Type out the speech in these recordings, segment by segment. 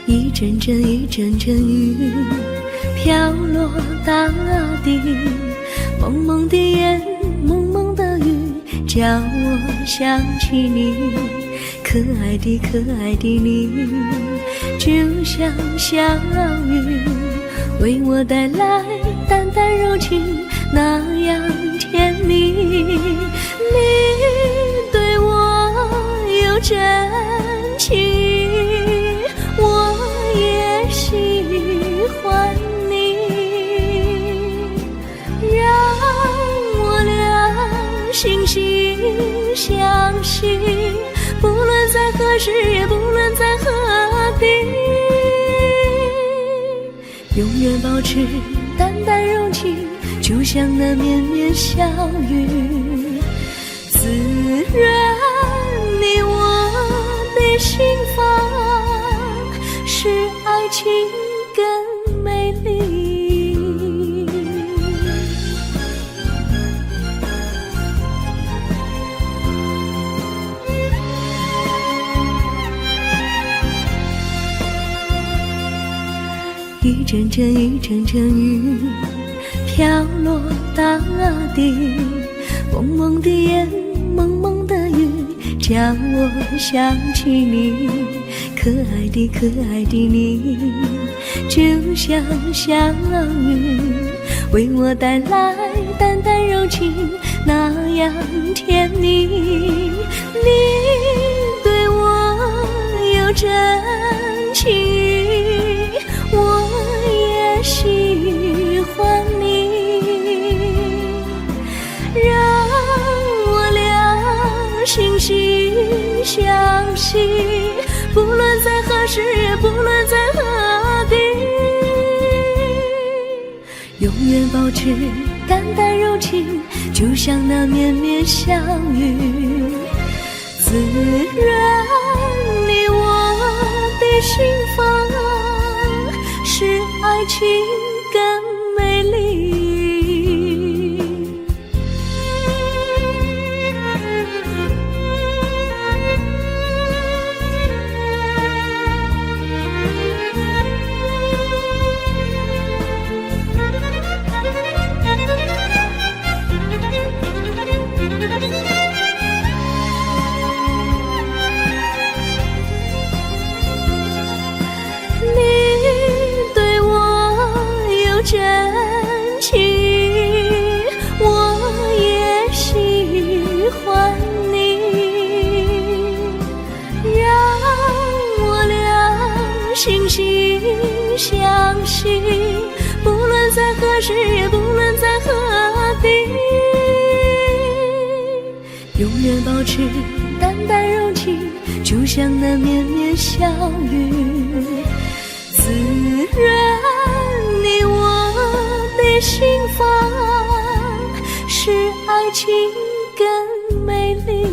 一阵阵一阵阵雨飘落大地，蒙蒙的烟，蒙蒙的雨，叫我想起你，可爱的可爱的你，就像小雨，为我带来淡淡柔情，那样甜蜜。你对我有真情，我也喜欢你，让我俩惺惺相惜，不论在何时，也不论在何地，永远保持淡淡柔情，就像那绵绵小雨，滋润你我的心房，使爱情更美丽。一阵阵一阵阵雨飘落大地，蒙蒙的烟，蒙蒙的雨，叫我想起你，可爱的可爱的你，就像小雨，为我带来淡淡柔情，那样甜蜜。你对我有真情，我也喜欢你，让我俩惺惺相惜，不论在何时，也不论在何地，永远保持淡淡柔情，就像那绵绵小雨，滋润你我的心房，使爱情更美丽。真情，我也喜欢你，让我俩惺惺相惜，不论在何时，也不论在何地，永远保持淡淡柔情，就像那绵绵小雨，滋润你我的心房，使爱情更美丽。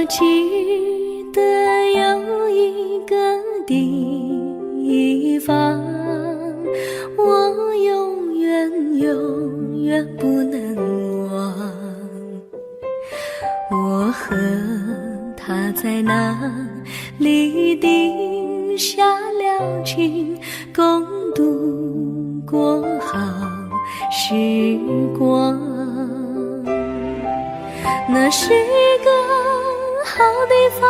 记得有一个地方，我永远永远不能忘。我和他在那里定下了情，共度过好时光。那是一个好地方，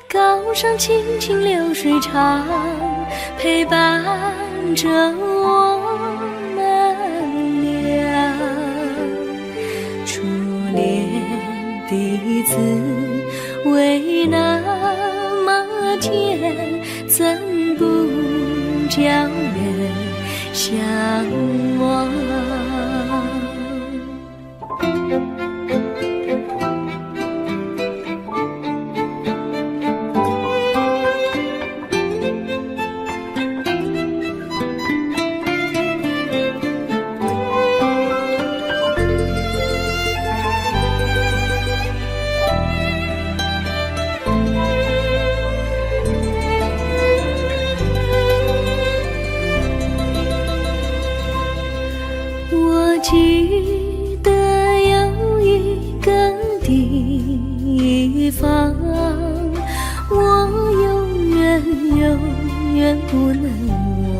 高山青青流水长，陪伴着我们俩。初恋的滋味那么天，怎不叫人向往？我记得有一个地方，我永远不能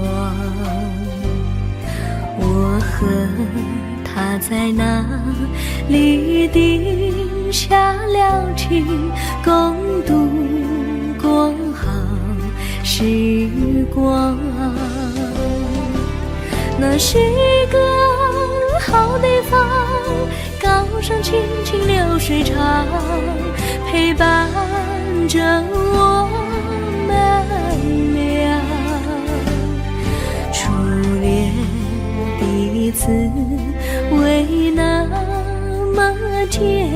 忘。我和他在那里定下了情，共度过好时光。那是一个好地方，高山青青流水长，陪伴着我们俩。初恋第一次为那么甜，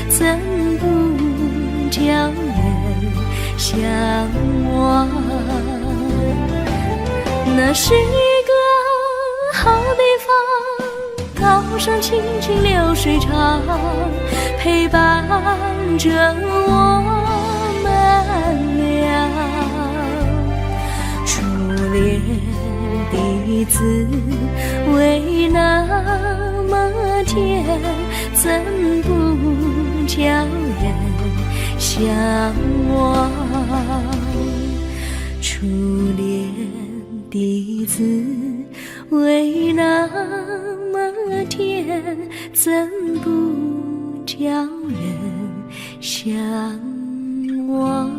怎不叫人向往？那是一个好地方，高山青青流水长，陪伴着我们俩。初恋第一次为那么甜，怎不叫人向往？初恋第一次为那么甜，怎不叫人向往？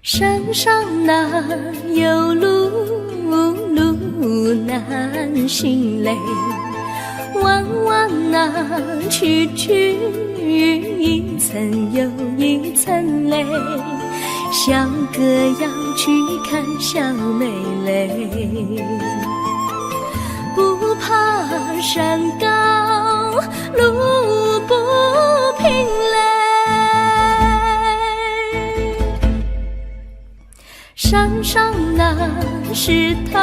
山上哪有路难行嘞，弯弯哪曲一层又一层嘞，小哥要去看小妹嘞，不怕山高路不平嘞，山上那石头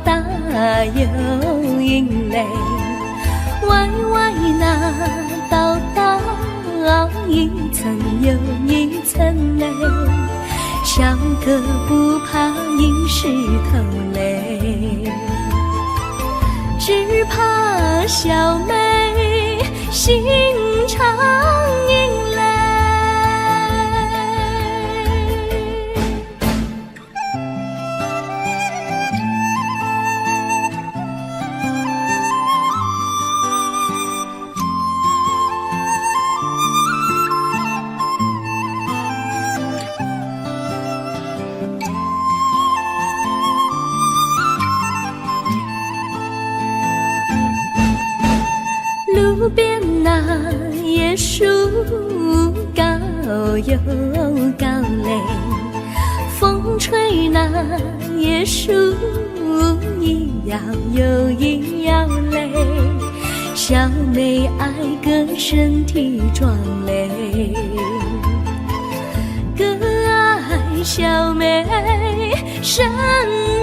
大又硬嘞，歪歪那道一层又一层嘞，小哥不怕硬石头嘞，只怕小妹心肠硬嘞。路边那椰树高又高嘞，风吹那椰树一摇又一摇嘞，小妹爱个身体壮嘞，个爱小妹身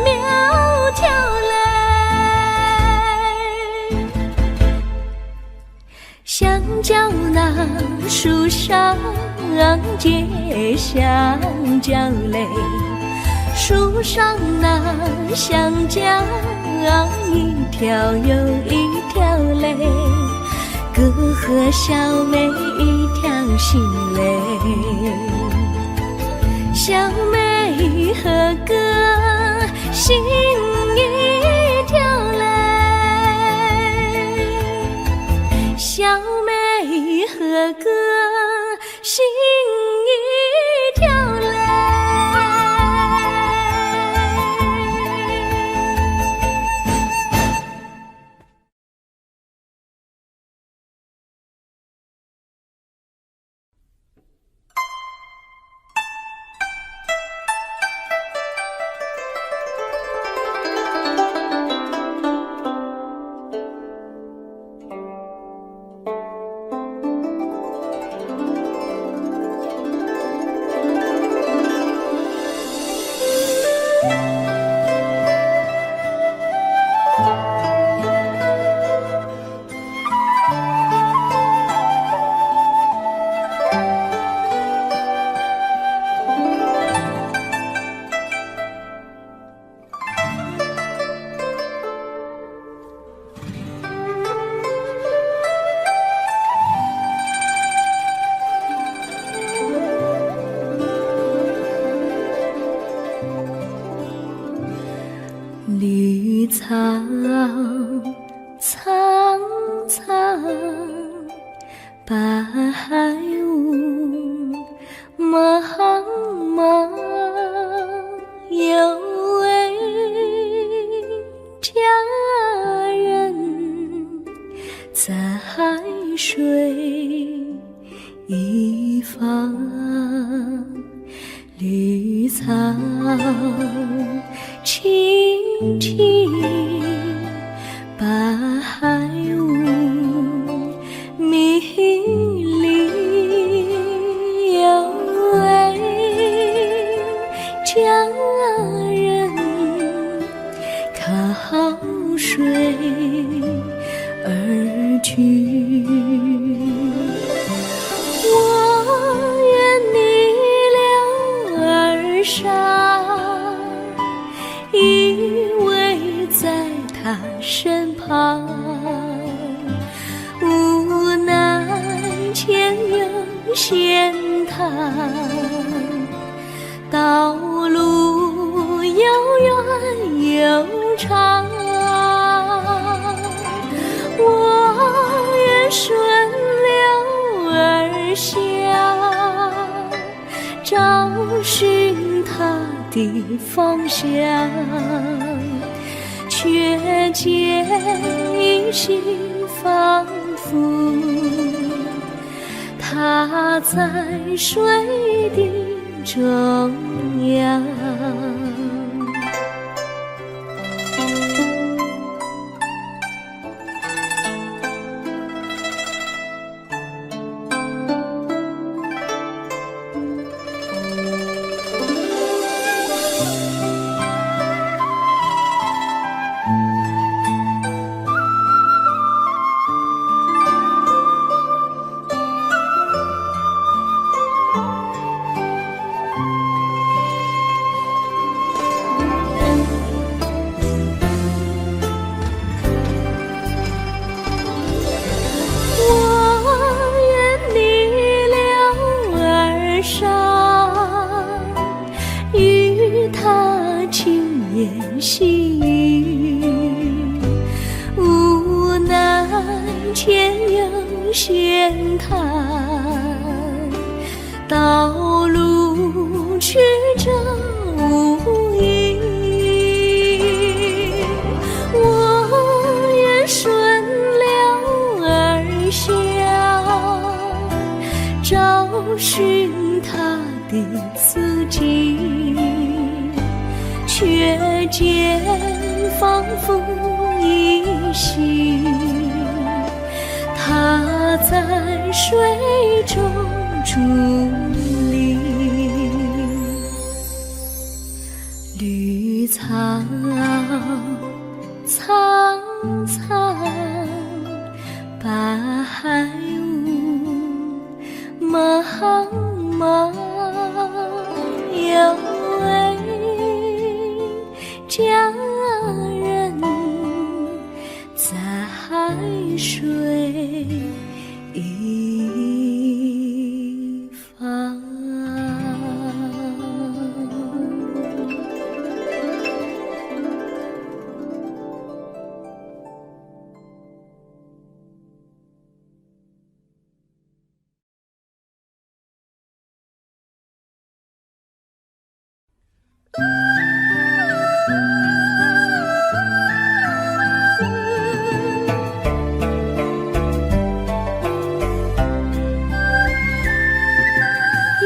苗条嘞，香蕉那树上结香蕉嘞，树上那香蕉一条又一条嘞，哥和小妹一条心嘞，小妹和哥心一条嘞，小妹和哥心一条嘞。绿草苍苍，白雾茫茫，有位佳人在水一方，绿草青青，白雾迷离，有位佳人靠水而居。我愿你了儿伤，依偎在他身旁，无奈前有险滩，道路又远又长，我愿顺流而下，找寻他的方向，却见依稀仿佛他在水的中央。细雨，无奈前有险滩，道路曲折无依。我愿顺流而下，找寻他的足迹，却见仿佛依稀它在水中伫立，绿草苍苍，白雾茫茫，有位佳人在水一方。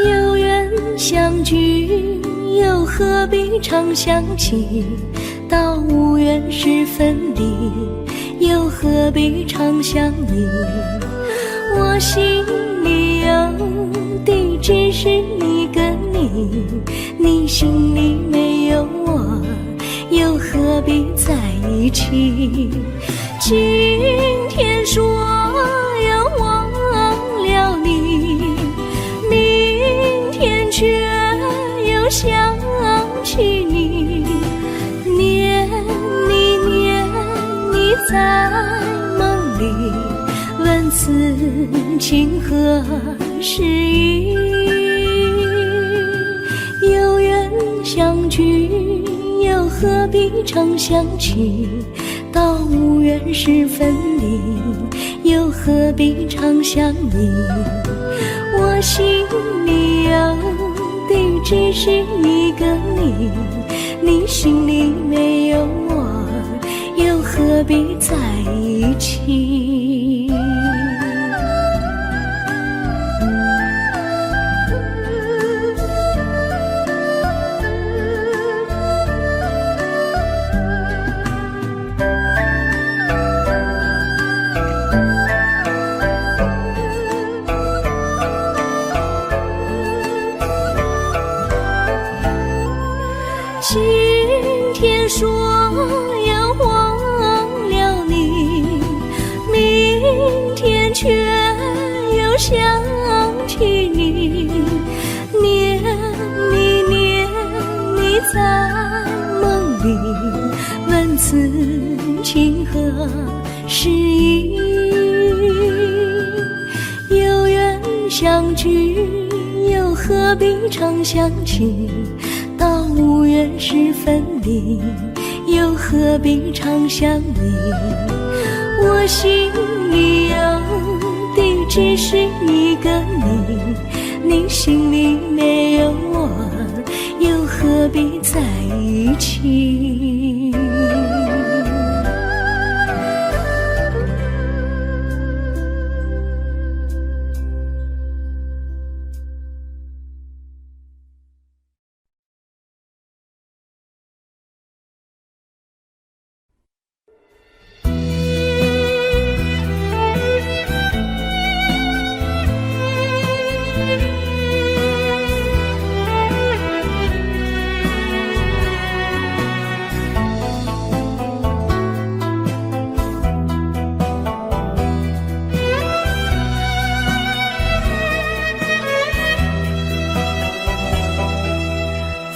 有缘相聚，又何必常相期？到无缘时分离，又何必常相依？我心里有地只是一个你，你心里没有我，又何必在一起？今天说要忘了你，明天却又想起你，念你念你在梦里，问此情何时已？有缘相聚，又何必常相期？到无缘时分离，又何必常相依？我心里有地只是一个你，你心里没有我，又何必在一起？今天说要忘了你，明天却又想起你，念你念你在梦里，问此情何时已？有缘相聚，又何必常相期？到无缘时分离，又何必常相依？我心里有地只是一个你，你心里没有我，又何必在一起？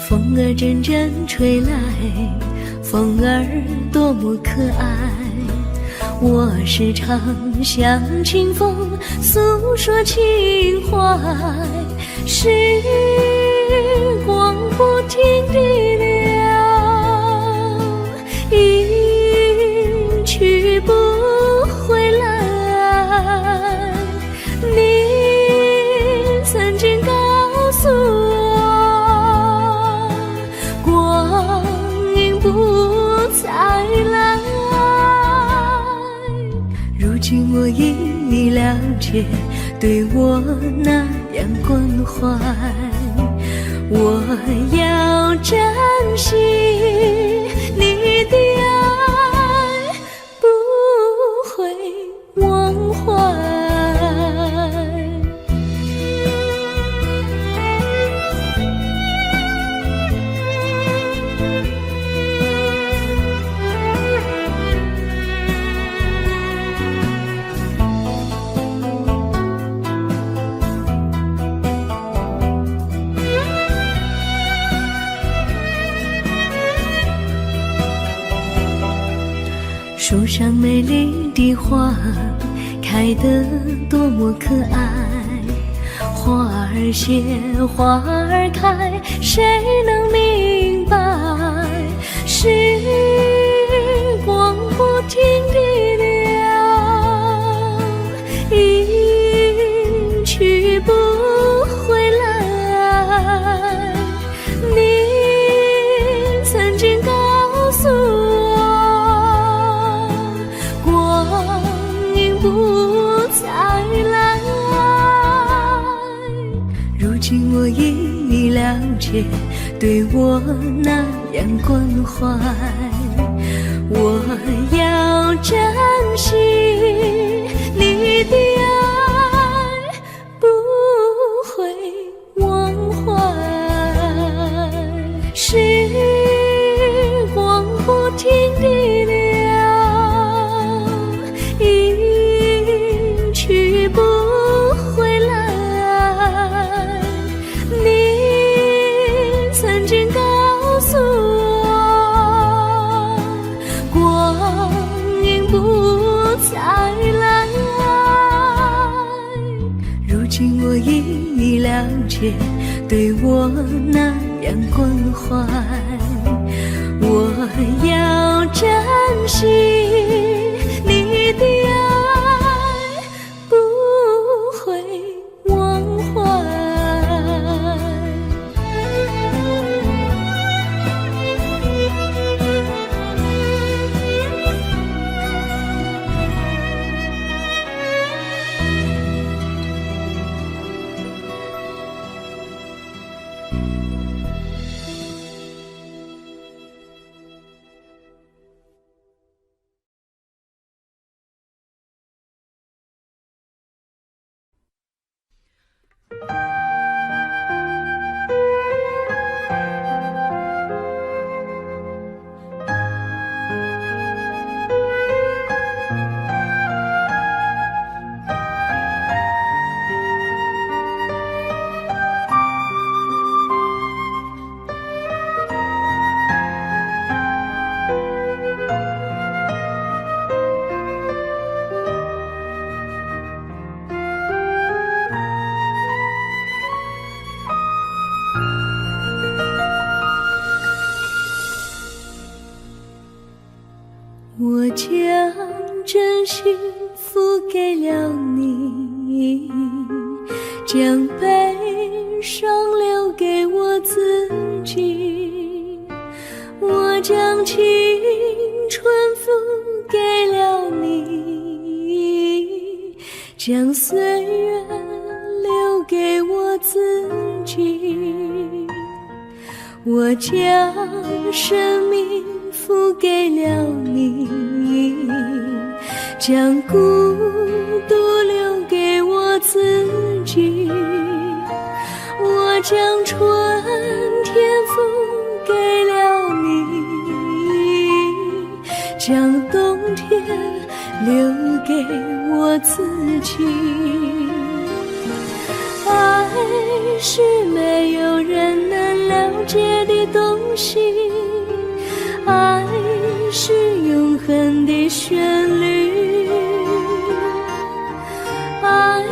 风儿阵阵吹来，风儿多么可爱。我时常向清风诉说情怀，时光不停地流，一去不回来。你曾经告诉我，光阴不再来。如今我已了解，对我那样关怀，我要珍惜你的爱，不会忘怀。树上美丽的花开得多么可爱，花儿谢，花儿开，谁能明白？时光不停地流，一去不回来。你曾经告诉我，光阴不再来。如今我已了解，对我那样关怀，我要珍惜你的爱，不会忘怀。时光不停地流，一去不回来。你曾经告诉我，光阴不再来。如今我已了解，对我那样关怀，我要珍惜你的爱，不会忘怀。我将真心付给了你，将悲伤留给我自己。我将青春付给了你，将岁月留给我自己。我将生命付给了你，将孤独留给我自己。我将春天付给了你，将冬天留给我自己。爱是没有人能了解的东西，爱是永恒的旋律，爱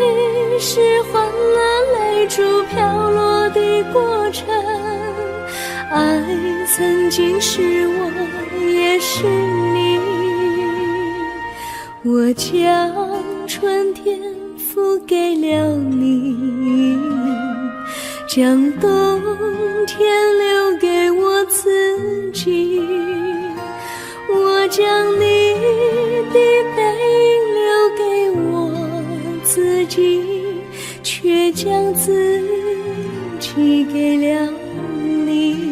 是欢乐泪珠飘落的过程，爱曾经是我也是你。我将春天付给了你，将冬天留给我自己。我将你的背影留给我自己，却将自己给了你。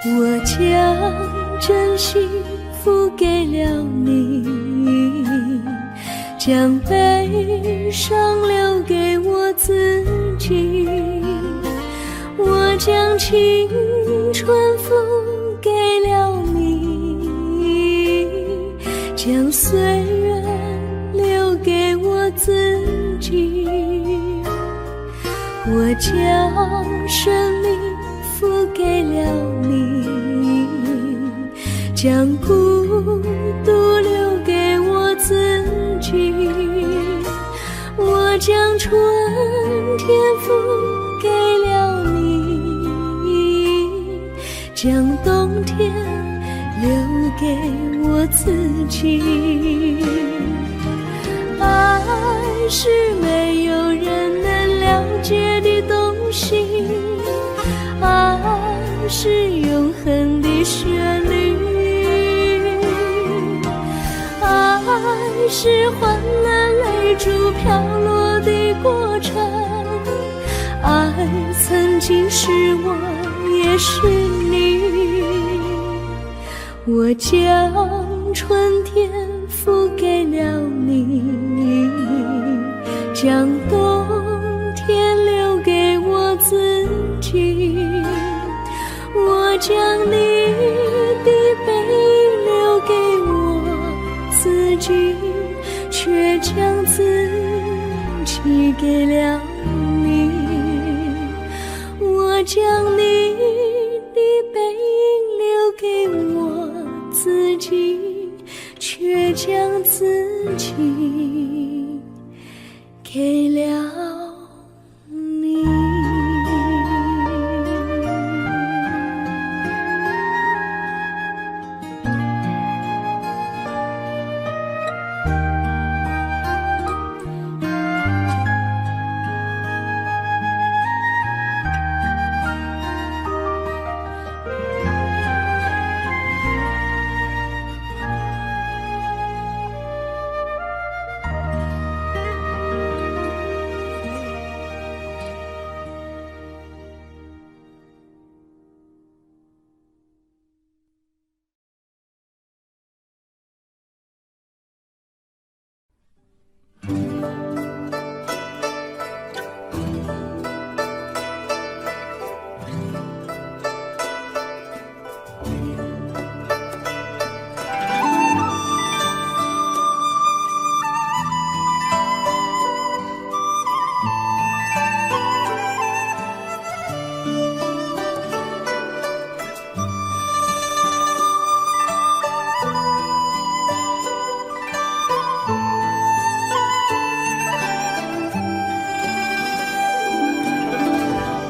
我将真心付给了你，将悲伤留给我自己。我将青春付给了你，将岁月留给我自己。我将生命付给了你，将孤独留给我自己。我将春天付给了你，将冬天留给我自己。爱是没有人能了解的东西，爱是永恒的旋律，爱是换了泪珠飘落的过程，爱曾经是我也是你。我将春天付给了你，将冬天留给我自己。我将你的背影留给我自己，却将自己给了你。我将你的背影留给我自己，却将自己给了你。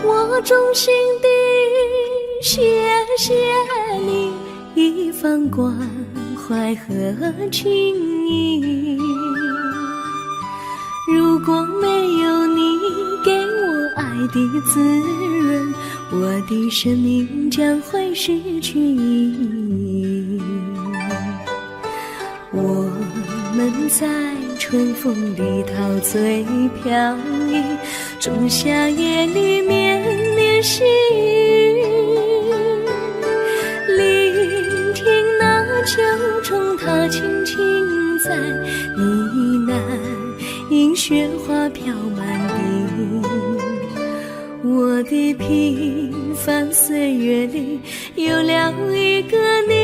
我衷心地谢谢你一番关怀和情谊，如果没有你给我爱的滋润，我的生命将会失去意义。我们在春风里陶醉飘逸，仲夏夜里绵绵细雨，聆听那秋虫它轻轻在呢喃，因雪花飘满地。我的平凡岁月里有了一个你，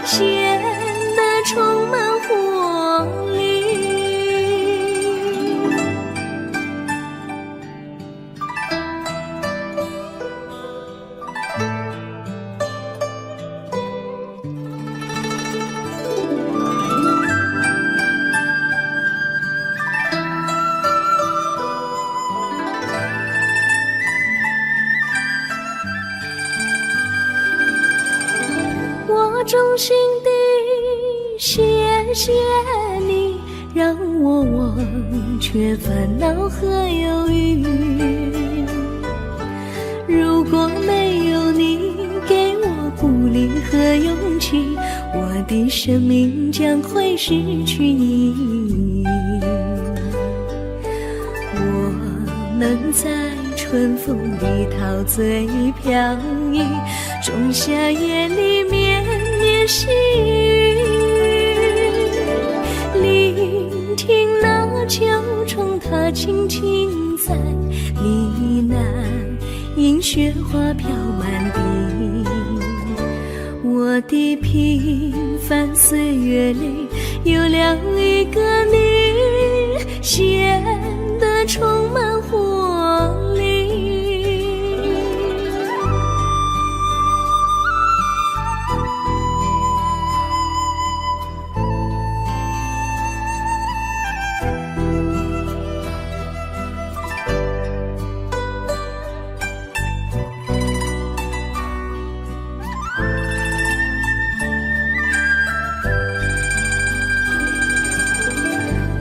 显得充满活力。我衷心地谢谢你，让我忘却烦恼和忧郁。如果没有你给我鼓励和勇气，我的生命将会失去意义。我们在春风里陶醉飘逸，仲夏夜里面细雨，聆听那秋虫它轻轻在呢喃，映雪花飘满地。我的平凡岁月里有了一个你，显得充满活力。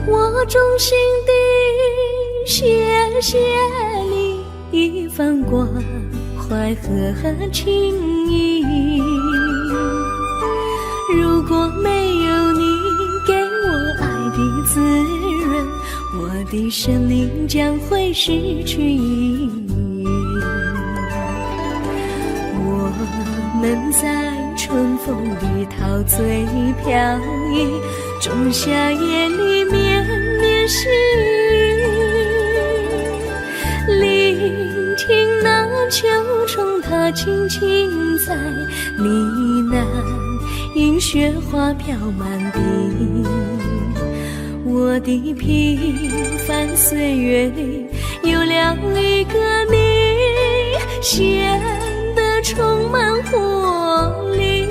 我衷心地谢谢你一番关怀和情谊，如果没有你给我爱的滋润，我的生命将会失去意义。我们在春风里陶醉飘逸，仲夏夜里绵绵细雨，聆听那秋虫它轻轻在呢喃，映雪花飘满地。我的平凡岁月里有了一个你，显得充满活力。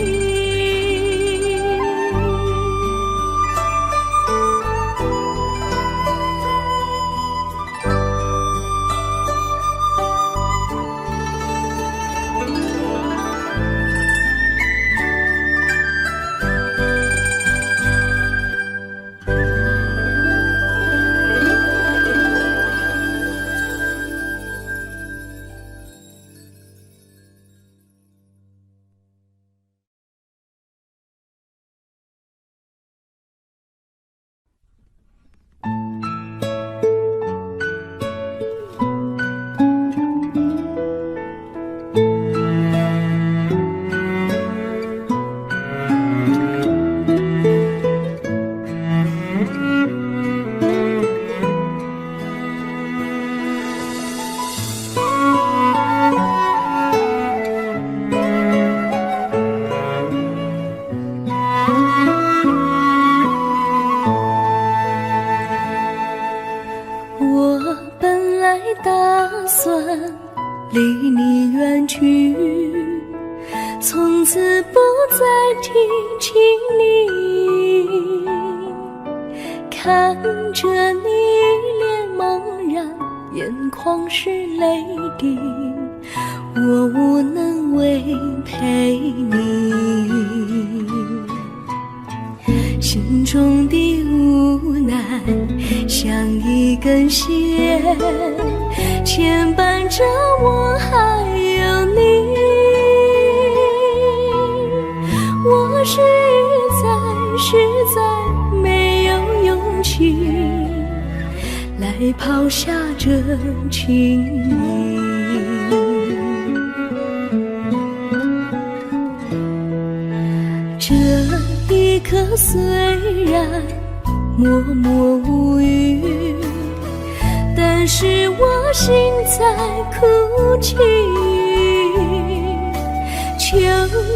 离你远去，从此不再提起你，看着你脸茫然，眼眶是泪滴，我无能为陪你，心中的无奈像一根线牵绊着我还有你，我实在没有勇气来抛下这情谊。这一刻虽然默默无语，但是我心在哭泣，求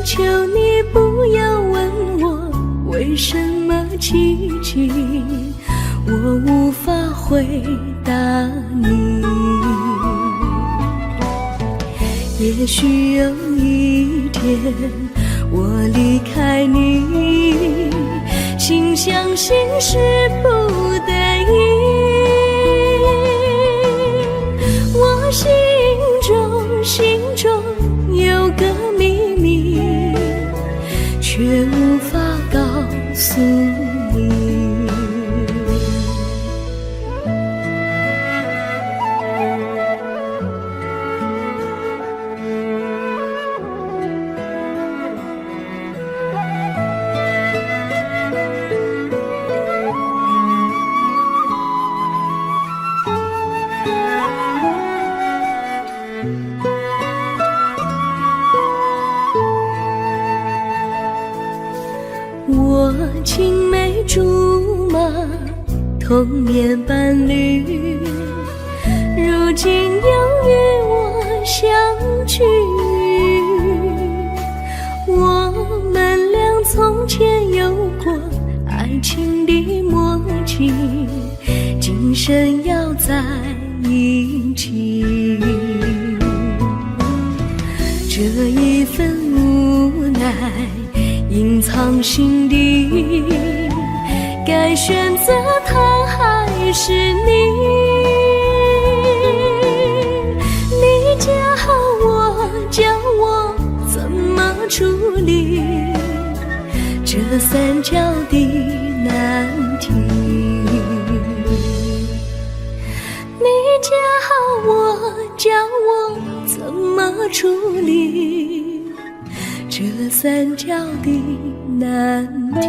求你不要问我为什么奇迹，我无法回答你。也许有一天我离开你，心相信是不得已，我心中有个秘密，却无法告诉你。童年伴侣，如今又与我相聚。我们俩从前有过爱情的默契，今生要在一起。这一份无奈隐藏心底，该选择他还是你？你教我，教我怎么处理这三角的难题。你教我，教我怎么处理这三角的难题。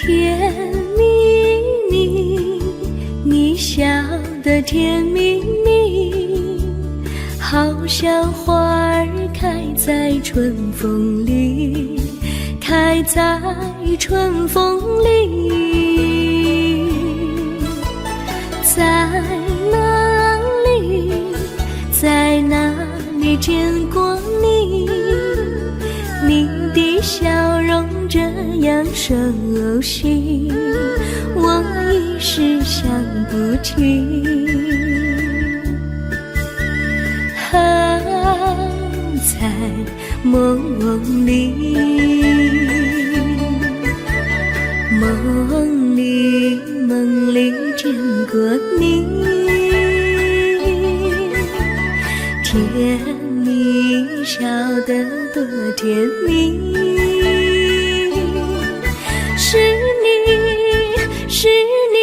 甜蜜蜜，你笑得甜蜜蜜，好像花儿开在春风里，开在春风里。在哪里，在哪里见过你？你的笑容这样熟悉，我一时想不起。在梦里，梦里见过你，甜蜜笑得多甜蜜。是你，是你，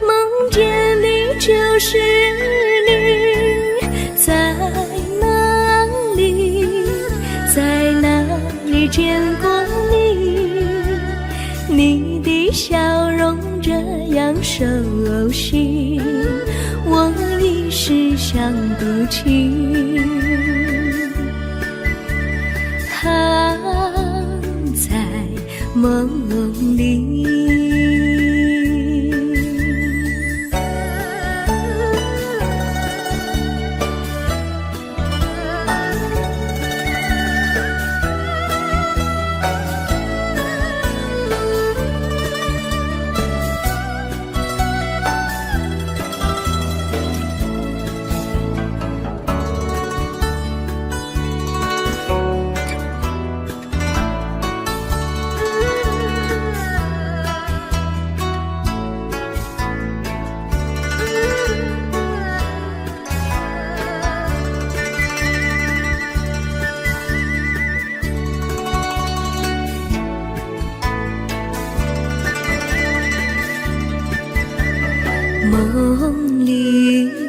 梦见你就是你。在哪里，在哪里见过你？你的笑容这样熟悉，我一时想不起。在梦里。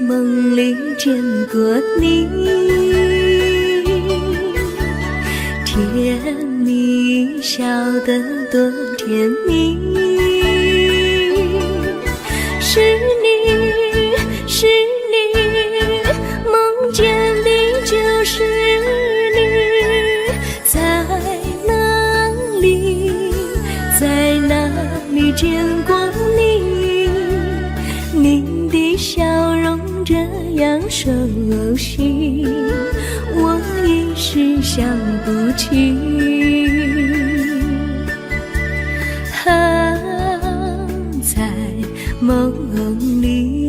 梦里见过你，甜蜜笑得多甜蜜。是你，是你，梦见的就是你。在哪里，在哪里见过你？你的笑容这样熟悉，我一时想不起。在梦里。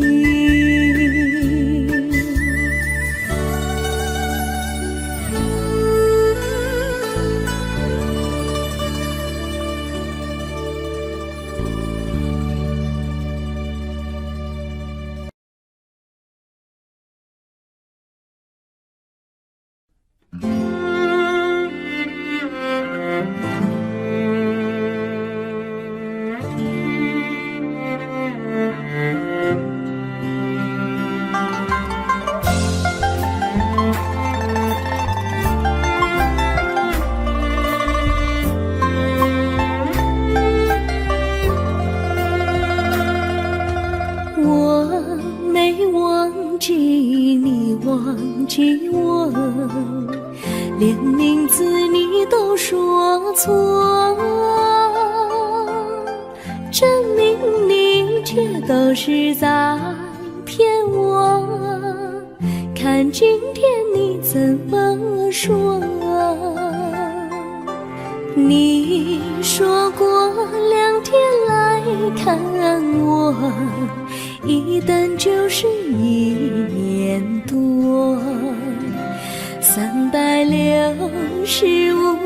没忘记你，忘记我，连名字你都说错，证明你一切都是在骗我。看今天你怎么说？你说过2天来看我，一等就是1年多，365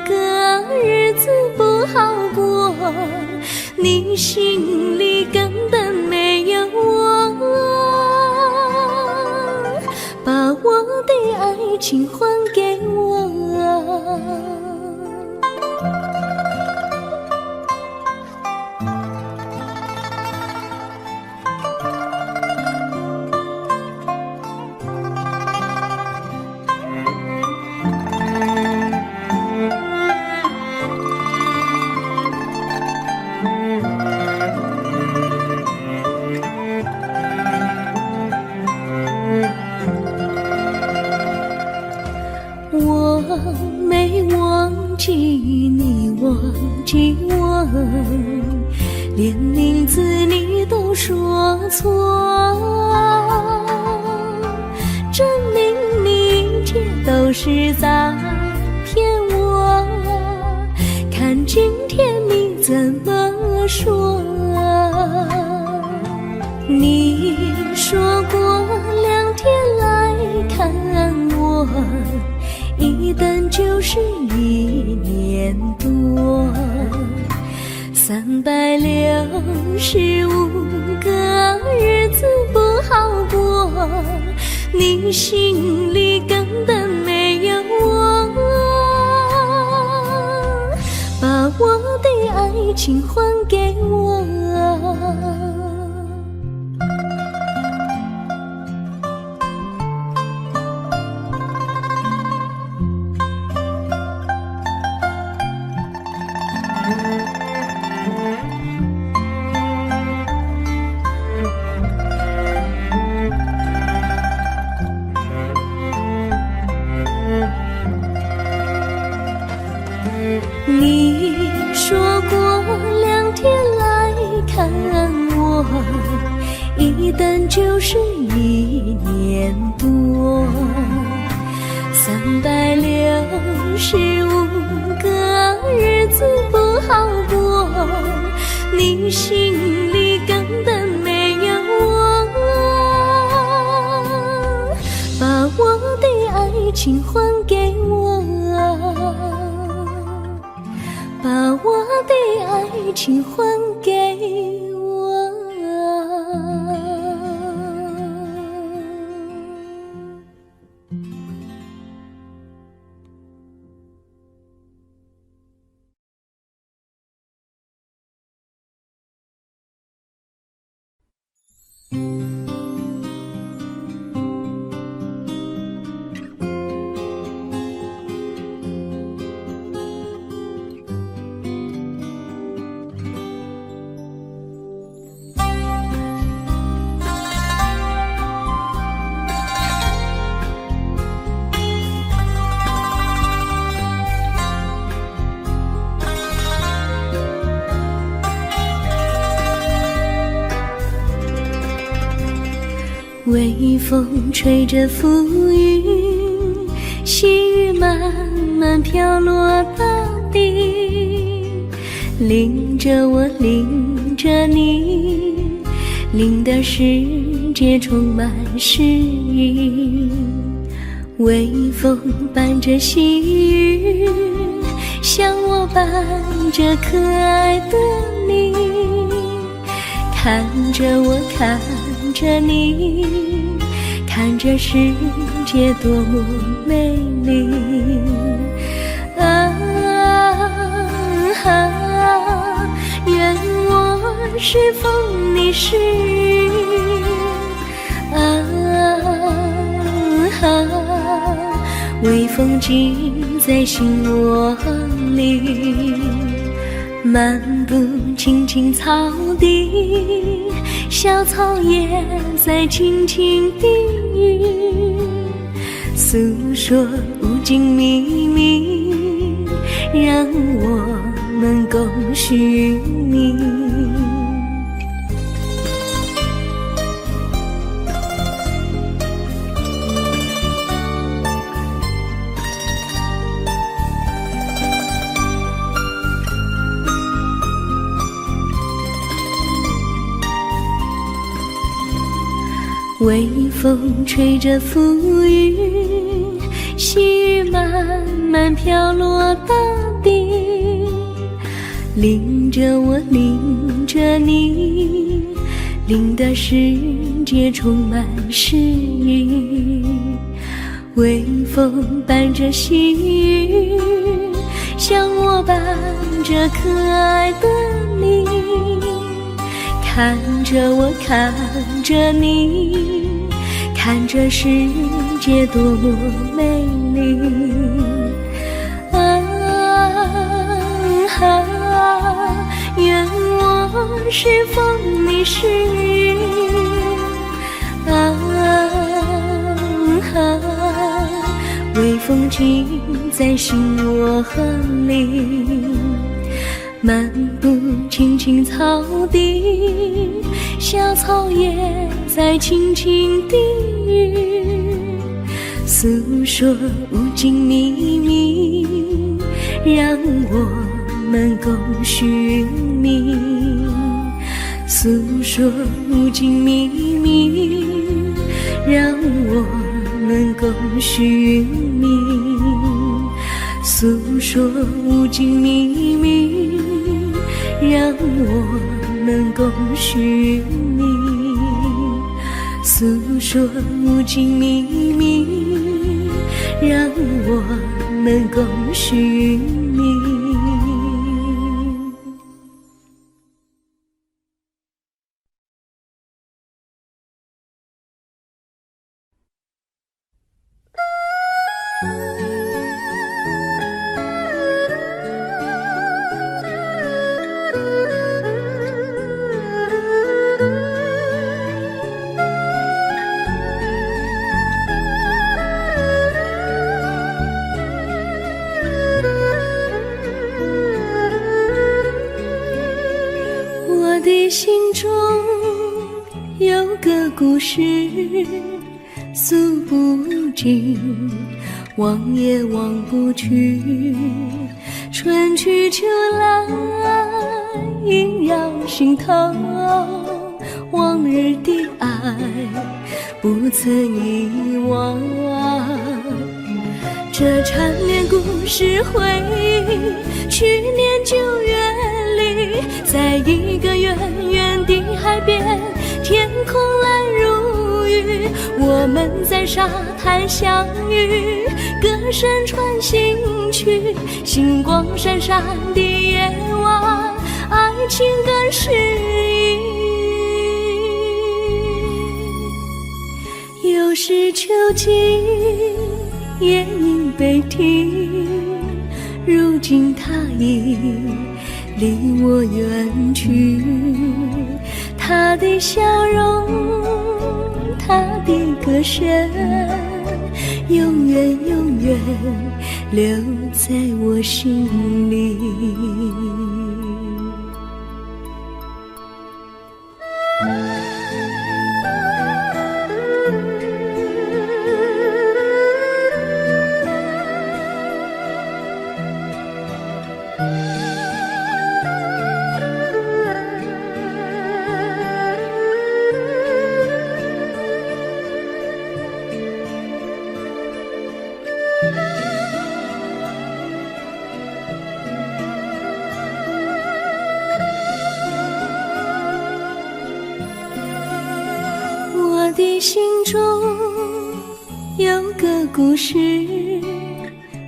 个日子不好过，你心里根本没有我，把我的爱情还给我。我没忘记你，忘记我，连名字你都说错，证明你一切都是在骗我。看今天你怎么说？你说过2天来看我，一等就是1年多，365个日子不好过，你心里根本没有我，把我的爱情还给我。你说过2天来看我，一等就是1年多，365个日子不好过，你心里根本没有我，把我的爱情还给我，把我的爱情还给我。微风吹着浮云，细雨慢慢飘落大地，淋着我，淋着你，淋的世界充满诗意。微风伴着细雨，像我伴着可爱的你，看着我，看着你，看着世界多么美丽啊啊！愿我是风，你是雨啊啊！微风记在心窝里，漫步青青草地，小草也在轻轻低语，诉说无尽秘密，让我们共许你。微风吹着浮云，细雨慢慢飘落大地，淋着我，淋着你，淋得世界充满诗意。微风伴着细雨，像我伴着可爱的你，看着我，看着你，看这世界多么美丽。愿我是风，你是雨。微风尽在心窝里，漫步青青草地，小草也在轻轻低语，诉说无尽秘密，让我们共寻觅。诉说无尽秘密，让我们共寻觅。诉说无尽秘密，让我们共寻觅。诉说无尽秘密，让我们共寻觅。我的心中有个故事，诉不尽，忘也忘不去。春去秋来，萦绕心头，往日的爱不曾遗忘。这缠绵故事回忆，去年9月里，在一个远远的海边，天空蓝如玉，我们在沙滩相遇，歌声传心曲，星光闪闪的夜晚，爱情更诗意。又是秋季，夜莺悲啼，如今他已离我远去，他的笑容，他的歌声，永远永远留在我心里。我的心中有个故事，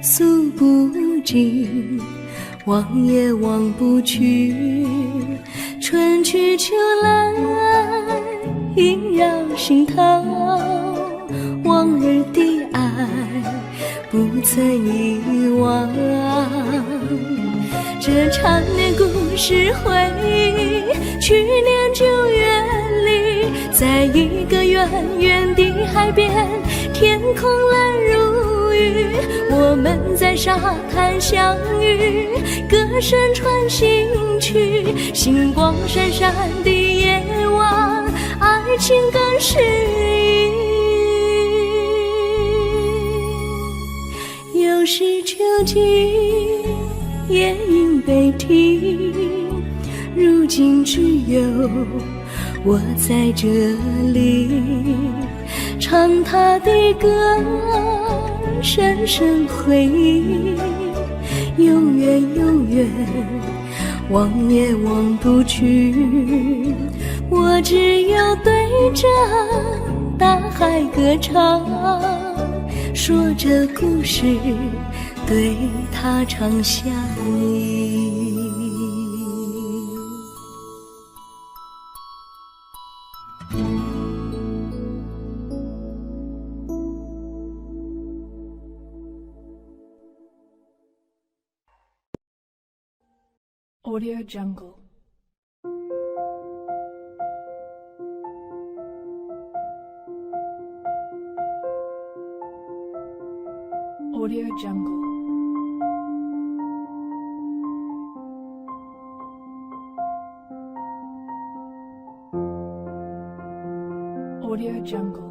诉不尽，忘也忘不去。春去秋来，萦绕心头，往日的爱不不曾遗忘。这缠绵故事回忆，去年9月里，在一个远远的海边，天空蓝如玉，我们在沙滩相遇，歌声传心曲，星光闪闪的夜晚，爱情更诗意。又是秋季，夜莺悲啼，如今只有我在这里，唱他的歌，深深回忆，永远永远，忘也忘不去。我只有对着大海歌唱，说着故事，对他唱想你。Audio Jungle. Audio Jungle. Audio Jungle.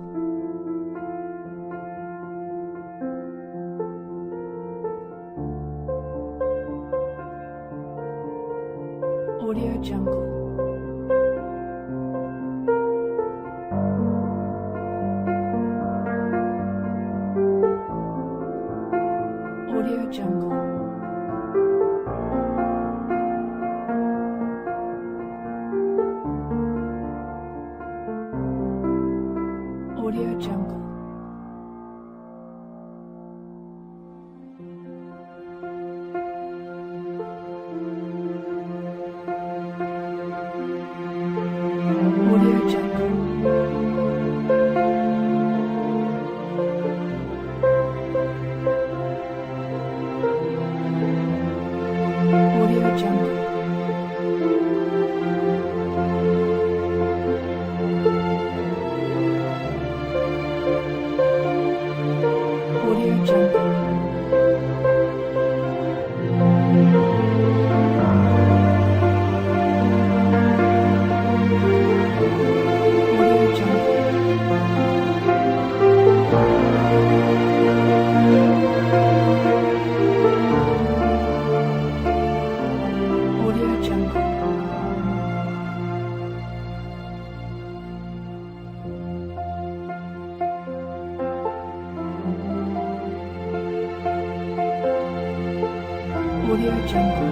Audio Jungle. Audio Jungle. Audio Jungle. Audio Jungle. Audio Jungle. Audio Jungle. Audio Jungle. Audio Jungle.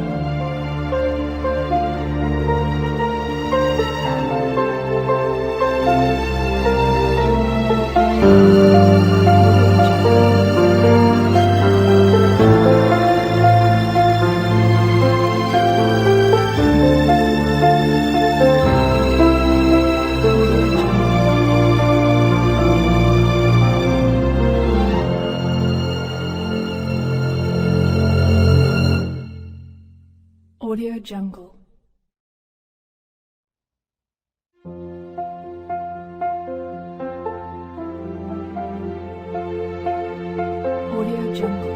Audio Jungle. Audio Jungle.